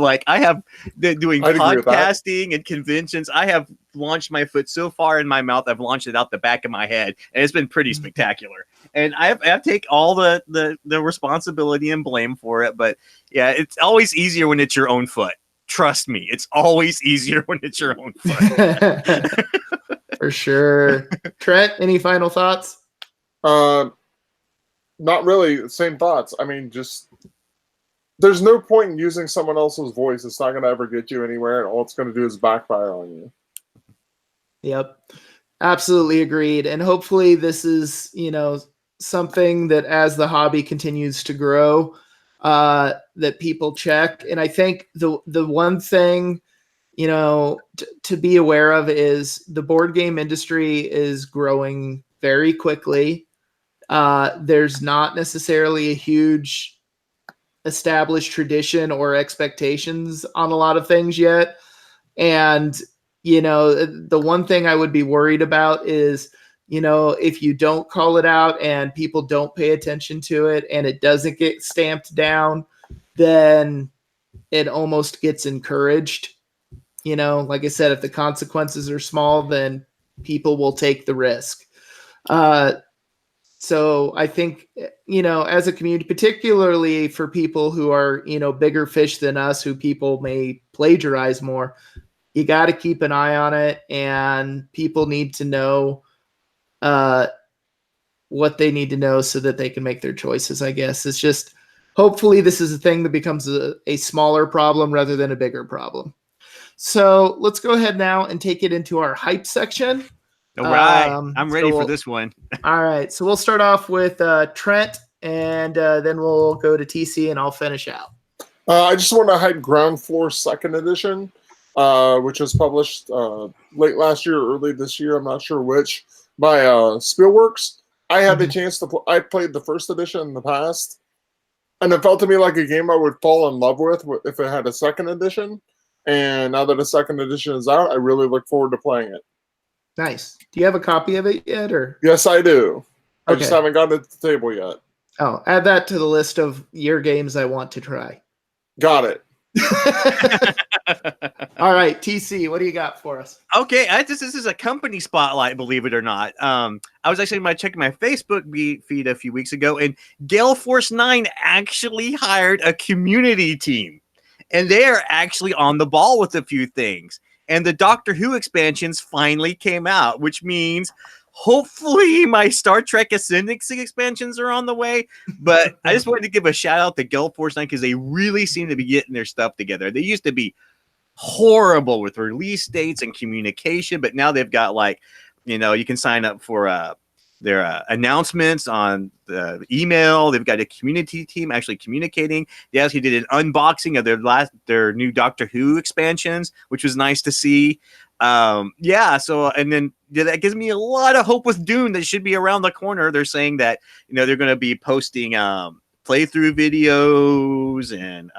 been doing podcasting and conventions. I have launched my foot so far in my mouth, I've launched it out the back of my head, and it's been pretty spectacular. And I take all the responsibility and blame for it. But yeah, it's always easier when it's your own foot. Trust me, it's always easier when it's your own foot. For sure. Trent, any final thoughts? Not really. Same thoughts. I mean, just there's no point in using someone else's voice. It's not going to ever get you anywhere, and all it's going to do is backfire on you. Yep. Absolutely agreed. And hopefully this is, something that as the hobby continues to grow, that people check. And I think the one thing, to be aware of is the board game industry is growing very quickly. There's not necessarily a huge established tradition or expectations on a lot of things yet. And, the one thing I would be worried about is, if you don't call it out and people don't pay attention to it and it doesn't get stamped down, then it almost gets encouraged. Like I said, if the consequences are small, then people will take the risk. So I think, as a community, particularly for people who are, bigger fish than us, who people may plagiarize more, you got to keep an eye on it, and people need to know what they need to know so that they can make their choices, I guess. It's just, hopefully this is a thing that becomes a smaller problem rather than a bigger problem. So let's go ahead now and take it into our hype section. All right. I'm ready for this one. All right. So we'll start off with Trent, and then we'll go to TC, and I'll finish out. I just want to hype Ground Floor 2nd Edition, which was published late last year or early this year. I'm not sure which, by Spielworks. I had the chance to I played the 1st edition in the past, and it felt to me like a game I would fall in love with if it had a 2nd edition. And now that the 2nd edition is out, I really look forward to playing it. Nice. Do you have a copy of it yet, or? Yes, I do. I Okay. just haven't gotten it to the table yet. Oh, add that to the list of your games I want to try. Got it. All right, TC, what do you got for us? Okay, this is a company spotlight, believe it or not. I was actually checking my Facebook feed a few weeks ago, and Gale Force 9 actually hired a community team. And they are actually on the ball with a few things. And the Doctor Who expansions finally came out, which means hopefully my Star Trek Ascendancy expansions are on the way. But I just wanted to give a shout out to Gale Force 9 because they really seem to be getting their stuff together. They used to be horrible with release dates and communication, but now they've got you can sign up for their announcements on the email. They've got a community team actually communicating. They actually did an unboxing of their new Doctor Who expansions, which was nice to see. So and then that gives me a lot of hope with Dune that should be around the corner. They're saying that they're going to be posting playthrough videos and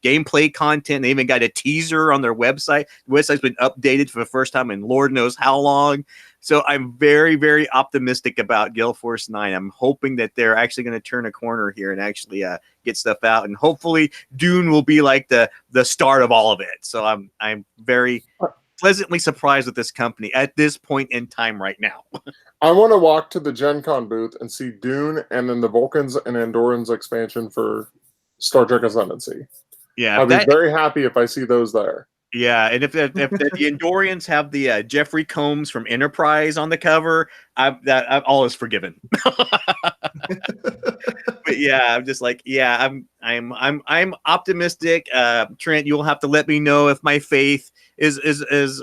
gameplay content. They even got a teaser on their website. The website's been updated for the first time in Lord knows how long. So I'm very, very optimistic about Gale Force 9. I'm hoping that they're actually going to turn a corner here and actually get stuff out. And hopefully Dune will be like the start of all of it. So I'm very pleasantly surprised with this company at this point in time right now. I want to walk to the Gen Con booth and see Dune and then the Vulcans and Andorans expansion for Star Trek Ascendancy. Yeah, I'd be very happy if I see those there. Yeah, and if the Andorians have the Jeffrey Combs from Enterprise on the cover, I'm all is forgiven. But yeah, I'm just like, yeah, I'm optimistic. Trent, you'll have to let me know if my faith is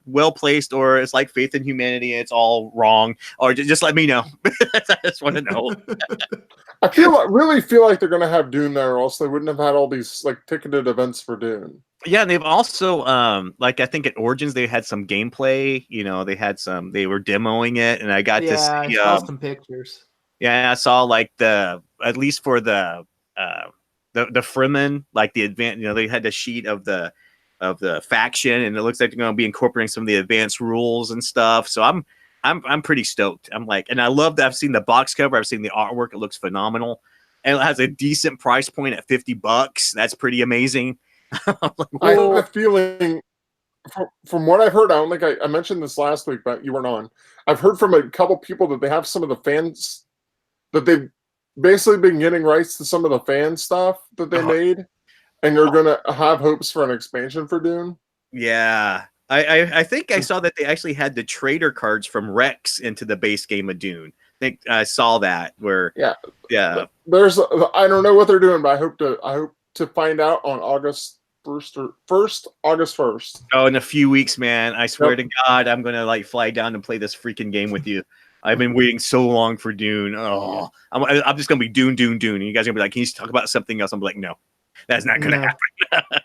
well placed, or it's like faith in humanity and it's all wrong, or just let me know. I just want to know. I really feel like they're gonna have Dune there, or else they wouldn't have had all these like ticketed events for Dune. Yeah, and they've also like I think at Origins they had some gameplay. You know, they were demoing it, and I got to see. I saw some pictures. Yeah, I saw like at least for the Fremen, like the advanced. You know, they had the sheet of the faction, and it looks like they're going to be incorporating some of the advanced rules and stuff. So I'm pretty stoked. I'm like, and I love that. I've seen the box cover. I've seen the artwork. It looks phenomenal, and it has a decent price point at $50. That's pretty amazing. Like, I have a feeling, from what I've heard, I don't think I mentioned this last week, but you weren't on. I've heard from a couple people that they have some of the fans that they've basically been getting rights to some of the fan stuff that they made, and they're gonna have hopes for an expansion for Dune. Yeah. I think I saw that they actually had the trader cards from Rex into the base game of Dune. I think I saw that where there's I don't know what they're doing, but I hope to find out on August 1st. Oh, in a few weeks, man. I swear to God, I'm gonna like fly down and play this freaking game with you. I've been waiting so long for Dune. Oh, I'm just gonna be Dune. And you guys are gonna be like, can you talk about something else? I'm like, no, that's not gonna happen.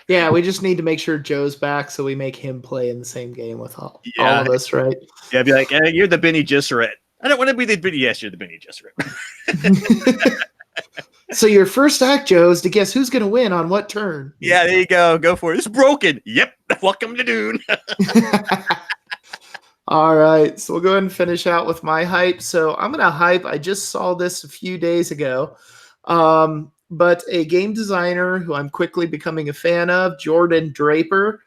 Yeah, we just need to make sure Joe's back so we make him play in the same game with all of us, right? Yeah, be like, you're the Benny Gesserit. I don't want to be the Benny. Yes, you're the Benny Gesserit. So your first act, Joe, is to guess who's going to win on what turn. Yeah, there you go. Go for it. It's broken. Yep. Welcome to Dune. All right. So we'll go ahead and finish out with my hype. So I'm going to hype. I just saw this a few days ago. But a game designer who I'm quickly becoming a fan of, Jordan Draper,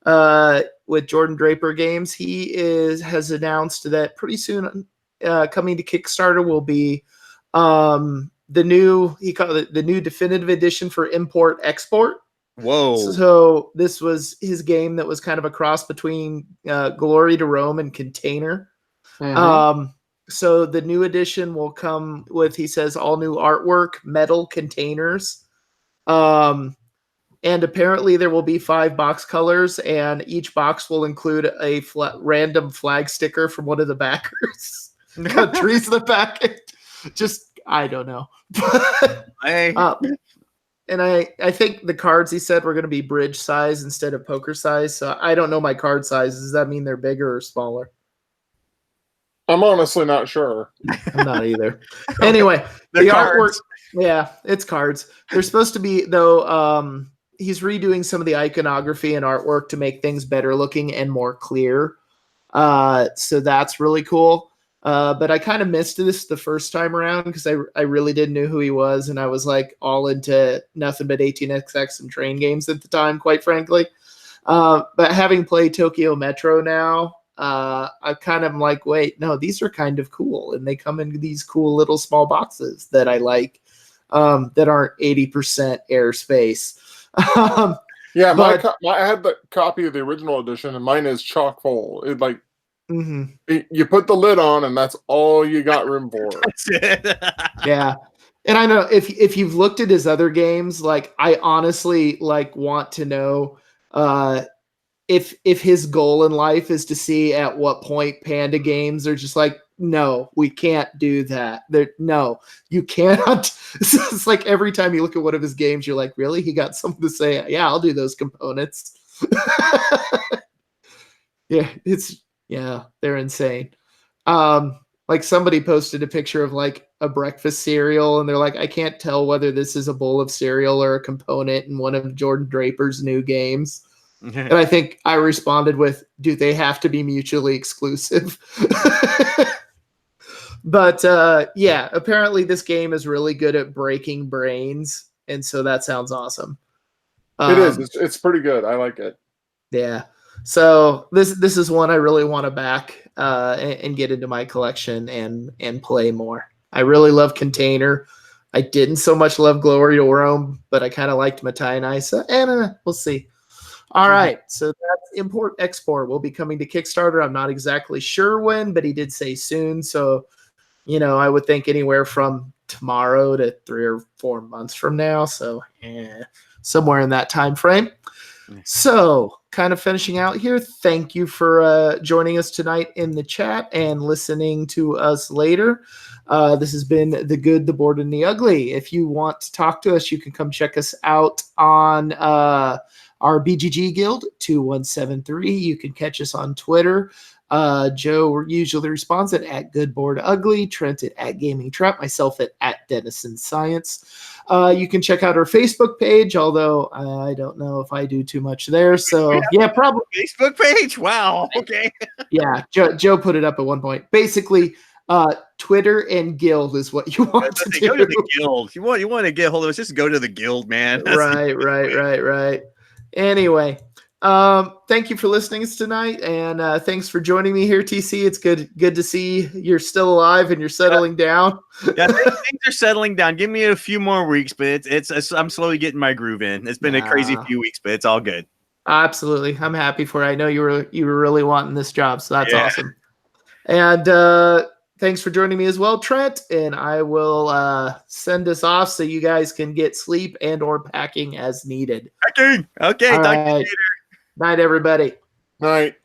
with Jordan Draper Games, he has announced that pretty soon coming to Kickstarter will be the new definitive edition for import export. Whoa. So this was his game that was kind of a cross between Glory to Rome and Container. Mm-hmm. So the new edition will come with, he says, all new artwork, metal containers. And apparently there will be 5 box colors, and each box will include a random flag sticker from one of the backers. Got trees in the packet. Just, I don't know. And I think the cards he said were going to be bridge size instead of poker size. So I don't know my card size. Does that mean they're bigger or smaller? I'm honestly not sure. I'm not either. Anyway, the artwork. Yeah, it's cards. They're supposed to be, though, he's redoing some of the iconography and artwork to make things better looking and more clear. So that's really cool. But I kind of missed this the first time around because I really didn't know who he was, and I was like all into nothing but 18xx and train games at the time, quite frankly. But having played Tokyo Metro now, I kind of like, wait, no, these are kind of cool, and they come in these cool little small boxes that I like, that aren't 80% airspace. Yeah, I had the copy of the original edition, and mine is chock full. It like. Mm-hmm. You put the lid on, and that's all you got room for. That's it. Yeah, and I know if you've looked at his other games, like I honestly like want to know if his goal in life is to see at what point Panda Games are just like, no, we can't do that. No, you cannot. It's like every time you look at one of his games, you're like, really? He got something to say? Yeah, I'll do those components. Yeah, they're insane. Like somebody posted a picture of like a breakfast cereal, and they're like, I can't tell whether this is a bowl of cereal or a component in one of Jordan Draper's new games. And I think I responded with, do they have to be mutually exclusive? But yeah, apparently this game is really good at breaking brains, and so that sounds awesome. It is. It's pretty good. I like it. Yeah. So this is one I really want to back and get into my collection and play more. I really love Container. I didn't so much love Glory to Rome, but I kind of liked Matai and Isa, and we'll see. All right, so that's Import Export will be coming to Kickstarter. I'm not exactly sure when, but he did say soon. So, I would think anywhere from tomorrow to 3 or 4 months from now. So, somewhere in that time frame. So, kind of finishing out here. Thank you for joining us tonight in the chat and listening to us later. This has been The Good, the Bored, and the Ugly. If you want to talk to us, you can come check us out on our BGG Guild 2173. You can catch us on Twitter. Joe usually responds at Good Bored Ugly, Trent at Gaming Trap, myself at Dennison Science. You can check out our Facebook page, although I don't know if I do too much there. So yeah, probably Facebook page. Wow. Okay. Yeah, Joe put it up at one point. Basically, Twitter and Guild is what you want to do. Go to the Guild. You want to get hold of us? Just go to the Guild, man. Right. Anyway, thank you for listening tonight, and thanks for joining me here, TC. It's good to see you're still alive and you're settling down. Yeah, things are settling down. Give me a few more weeks, but I'm slowly getting my groove in. It's been a crazy few weeks, but it's all good. Absolutely, I'm happy for it. I know you were really wanting this job, so that's awesome. And thanks for joining me as well, Trent. And I will send us off so you guys can get sleep and/or packing as needed. Okay. All right. Night, everybody. Night.